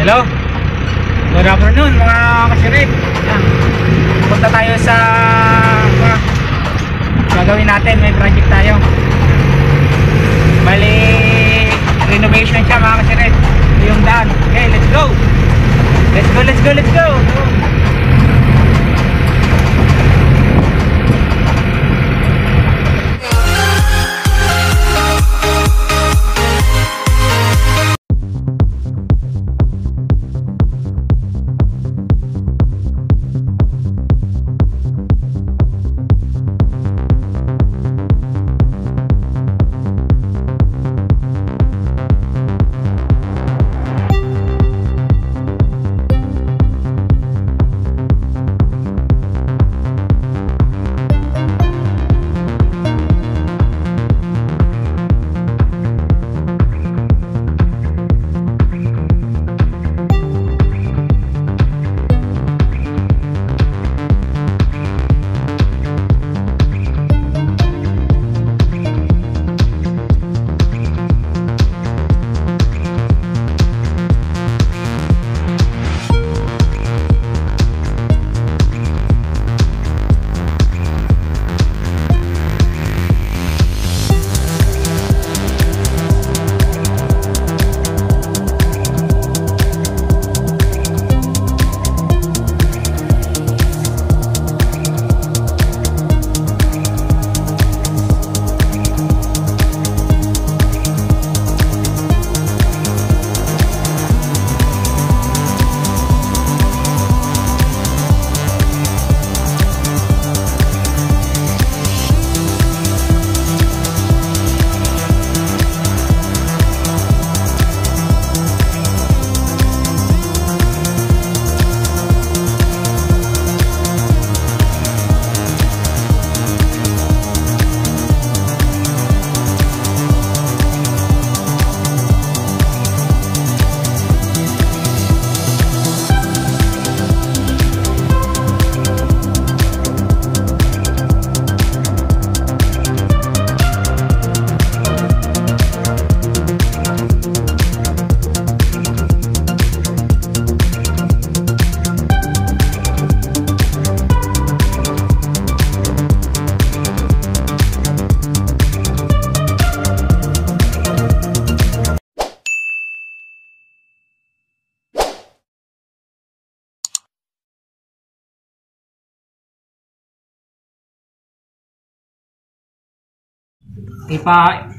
Hello, good afternoon mga kasirip. Punta tayo sa gagawin natin, may project tayo. Bali renovation siya mga kasirip. Ito yung daan. Okay, let's go. Let's go, let's go, let's go.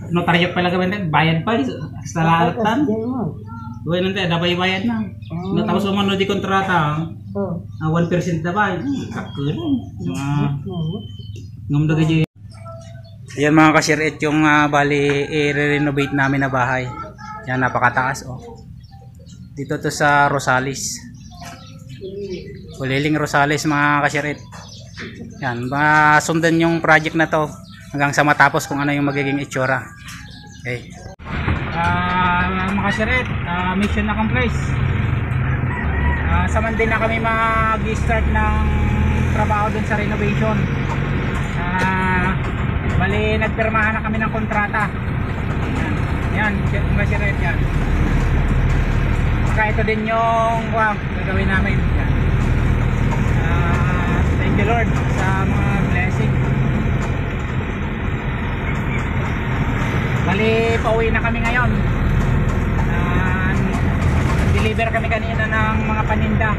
Notaryo pala gawin, bayad pa sa lalatan. Gawin nanti ada bayad na. Tapos umano di kontrata. 1% na ba? Kakul. Ngam daga di. Yan mga ka-share yung bali i-renovate namin na bahay. Yan napakataas oh. Dito to sa Rosales. Uliling Rosales mga ka-share. Yan, masundan yung project na to hanggang sa matapos kung ano yung magiging itsura. Okay. Mga siret, mission na complete. Sa Monday na kami mag-start ng trabaho dun sa renovation. Bali nagpirmahan na kami ng kontrata. Yan, mga siret yan. Saka ito din yung gagawin namin. Yan. Thank you Lord sa mga blessing. Bali, pauwi na kami ngayon. Deliver kami kanina ng mga paninda.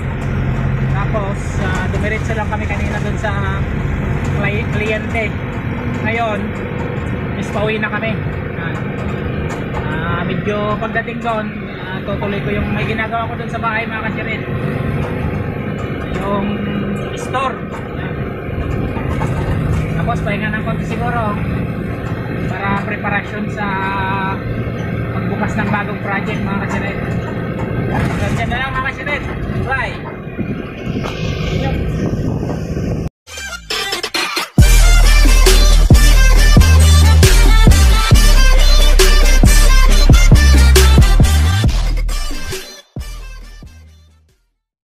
Tapos, dumiretso lang kami kanina dun sa kliyente. Ngayon, is pauwi na kami. Medyo pagdating doon, tutuloy ko yung may ginagawa ko dun sa bahay mga kasirin. Yung store. Tapos, pahinga ng konti siguro para preparasyon sa pagbukas ng bagong project mga kasiret. Ganyan na lang mga kasiret. Bye!